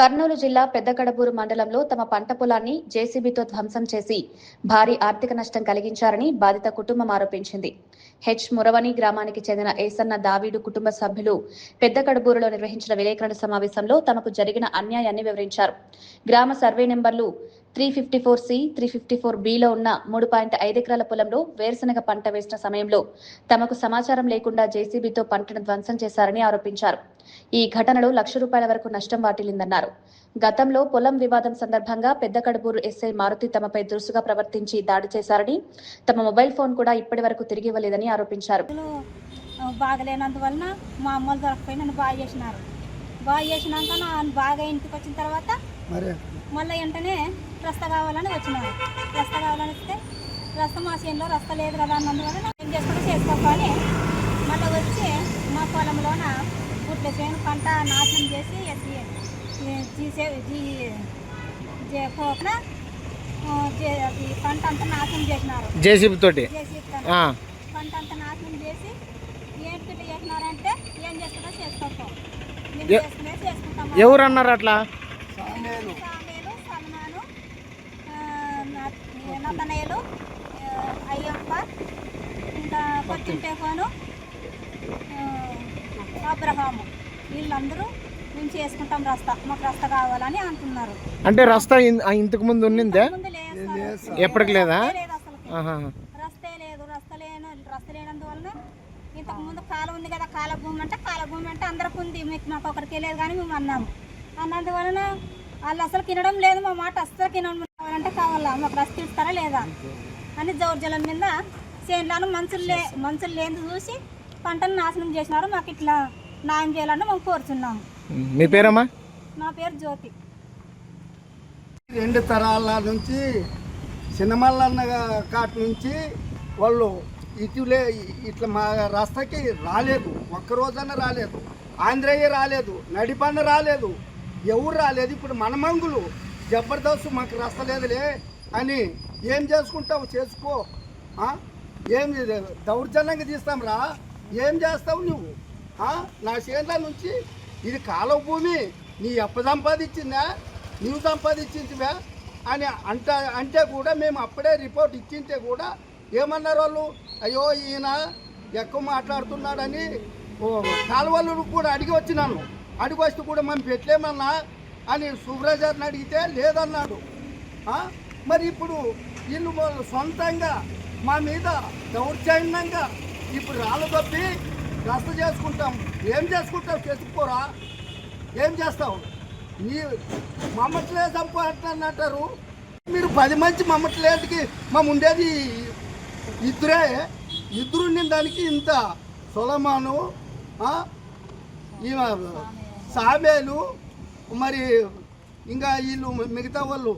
కర్నూలు జిల్లా పెద్దకడబూరు మండలంలో తమ పంట పొలాన్ని జేసీబీతో ధ్వంసం చేసి భారీ ఆర్థిక నష్టం కలిగించారని బాధిత కుటుంబం ఆరోపించింది. హెచ్ మురవని గ్రామానికి చెందిన ఏసన్న దావీడు కుటుంబ సభ్యులు పెద్దకడబూరులో నిర్వహించిన విలేకరుల సమావేశంలో తమకు జరిగిన అన్యాయాన్ని వివరించారు. గ్రామ సర్వే నెంబర్లు 354C, 354Bలో ఉన్న 3.5 ఎకరాల పొలంలో వేరుశనగ పంట వేసిన సమయంలో తమకు సమాచారం లేకుండా జేసీబీతో పంటను ధ్వంసం చేశారని ఆరోపించారు. ఈ ఘటనలో ₹1,00,000 వరకు నష్టం వాటిల్లిందన్నారు. గతంలో పొలం వివాదం సందర్భంగా పెద్దకడబూరు ఎస్ఐ మారుతి తమపై దురుసుగా ప్రవర్తించి దాడి చేశారని, తమ మొబైల్ ఫోన్ కూడా ఇప్పటి వరకు తిరిగి ఇవ్వలేదని ఆరోపించారు. బాగలేనందువలన మా అమ్మలు దొరకపోయి నన్ను బాగా చేసినారు. బాగా చేసినాక నన్ను బాగా ఇంటికి వచ్చిన తర్వాత మళ్ళీ వెంటనే రస్త కావాలని వచ్చినారు. రస్త కావాలని వస్తే రస్త మా చేనులో రస్త లేదు కదా అన్నందువల్ల ఏం చేసుకుంటే చేసుకోవాలి. మళ్ళీ వచ్చి మా పొలంలోన గుట్ల చేను పంట నాశనం చేసి పంట అంతా నాశనం చేసినారు. జేసీబీ తోటి పంట అంతా నాశనం చేసి ఏంటి చేసినారంటే ఏం చేసుకుంటా చేసుకో ఎవరు అన్నారు అట్లా? సల్మాను, నతనయ్యలు, అయ్యప్ప, ఇంకా కొత్తింటేకోను, అబ్రహాము, వీళ్ళందరూ మేము చేసుకుంటాం రస్తా, మాకు రస్తా కావాలని అంటున్నారు. అంటే రస్తా ఇంతకు ముందు ఉన్నిందే? ఎప్పటికి లేదా? రస్తే లేదు. రస్త లేనందువలన ఇంతకు ముందు కాలం ఉంది కదా, కాల భూమి అంటే అందరికి ఉంది, మీకు మాకు ఒకరికి లేదు కానీ మేము అన్నాము. అన్నందువలన వాళ్ళు అసలు తినడం లేదు, మా మాట అస్సలు తినడం కావాలంటే కావాలా, మాకు రస్త ఇస్తారా లేదా అని జౌర్జలం మీద చేనులను మనుషులు లేని చూసి పంటను నాశనం చేసినారు. మాకు ఇట్లా న్యాయం చేయాలని మేము కోరుచున్నాము. మీ పేరమ్మా? నా పేరు జ్యోతి. 2 తరాల నుంచి చిన్నమల్లన్న కాటి నుంచి వాళ్ళు ఇట్లా మా రస్తకి రాలేదు, ఒక్కరోజన్నా రాలేదు. ఆంధ్రయ్య రాలేదు, నడిపన్న రాలేదు, ఎవరు రాలేదు. ఇప్పుడు మనమంగులు జబర్దస్త్ మాకు రస్తలేదులే అని ఏం చేసుకుంటావు చేసుకో, ఏం దౌర్జన్యంగా తీస్తాంరా, ఏం చేస్తావు నువ్వు? నా చేనుల నుంచి ఇది కాలువ భూమి, నీ అప్ప సంపాదించిందా, నువ్వు సంపాదించిందివా అని అంటే కూడా మేము అప్పుడే రిపోర్ట్ ఇచ్చింటే కూడా ఏమన్నారు వాళ్ళు, అయ్యో ఈయన ఎక్కువ మాట్లాడుతున్నాడని కాలువలు కూడా అడిగి వచ్చినాను. అడిగి వస్తే కూడా మేము పెట్టలేమన్నా అని సుబ్రాజారిని అడిగితే లేదన్నాడు. మరి ఇప్పుడు వీళ్ళు సొంతంగా మా మీద దౌర్జన్యంగా ఇప్పుడు రాళ్ళు తప్పి రస్త చేసుకుంటాం. ఏం చేసుకుంటావు? చేసుకోరా, ఏం చేస్తావు? నీ మమ్మట్లే చంపంటారు మీరు. 10 మంది మమ్మట్లేటికి మేము ఉండేది ఇద్దరు దానికి ఇంత సొలమాను, సాబేలు, మరి ఇంకా వీళ్ళు మిగతా వాళ్ళు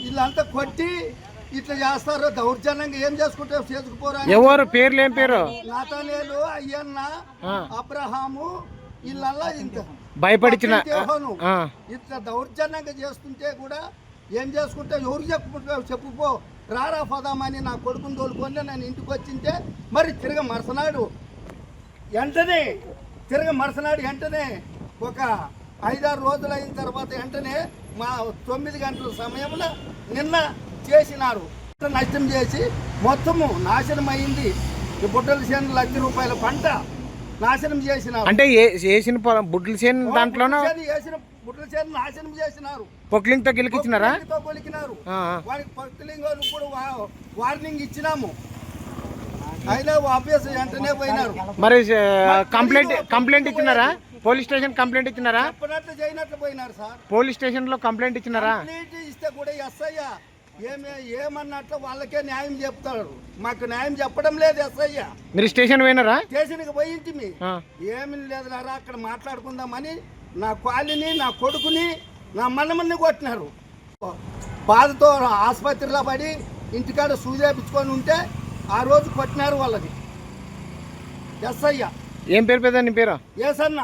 వీళ్ళంతా కొట్టి ఇట్లా చేస్తారు దౌర్జన్యంగా. ఏం చేసుకుంటారు? చేసుకుపోరా. ఎవరు పేర్లు? ఏం పేరు? నాతనేలు, అయ్యన్న, అబ్రహాము, వీళ్ళల్లా ఇంత భయపడిచిన ఇట్లా దౌర్జన్యంగా చేస్తుంటే కూడా ఏం చేసుకుంటే ఎవరు చెప్పుకో రారా పోదామని నా కొడుకుని తోలుకొని నేను ఇంటికి వచ్చింటే మరి తిరగ మరుసనాడు వెంటనే ఒక 5-6 రోజులు అయిన తర్వాత వెంటనే మా 9 గంటల సమయంలో నిన్న చేసినారు. నష్టం చేసి మొత్తము నాశనం అయింది. ఈ బుట్టల చేను ₹1,00,000 పంట నాశనం చేసినారు. అంటే వేసిన బుట్టల చేను దాంట్లోనే వేసిన బుట్టల చేను నాశనం చేసినారు. పొక్లింగ్తో గెలికిచ్చినారా? కొలికినారు. వాడికి పొక్లింగ్ కూడా వార్నింగ్ ఇచ్చినాము, అయినా ఆఫీస్ వెంటనే పోయినారు. మరి కంప్లైంట్ ఇచ్చినారా? పోలీస్ స్టేషన్ కంప్లైంట్ ఇచ్చినారా? చెప్పినట్లు చేయనట్లు పోయినారు సార్. పోలీస్ స్టేషన్ లో కంప్లైంట్ ఇచ్చినారా? ఇస్తే కూడా ఎస్ఐ ఏమన్నట్లు వాళ్ళకే న్యాయం చెప్తాడు, మాకు న్యాయం చెప్పడం లేదు ఎస్ఐ. మీరు స్టేషన్ పోయినారా? స్టేషన్కి పోయించి ఏమి లేదు రా అక్కడ మాట్లాడుకుందామని నా కాలిని, నా కొడుకుని, నా మన్నమని కొట్టినారు. బాధతో ఆసుపత్రిలో పడి ఇంటికాడ సూదేపించుకొని ఉంటే ఆ రోజు కొట్టినారు వాళ్ళది ఎస్ఐ. ఏం పేరు? పెద్ద నీ పేరు? ఏసన్న.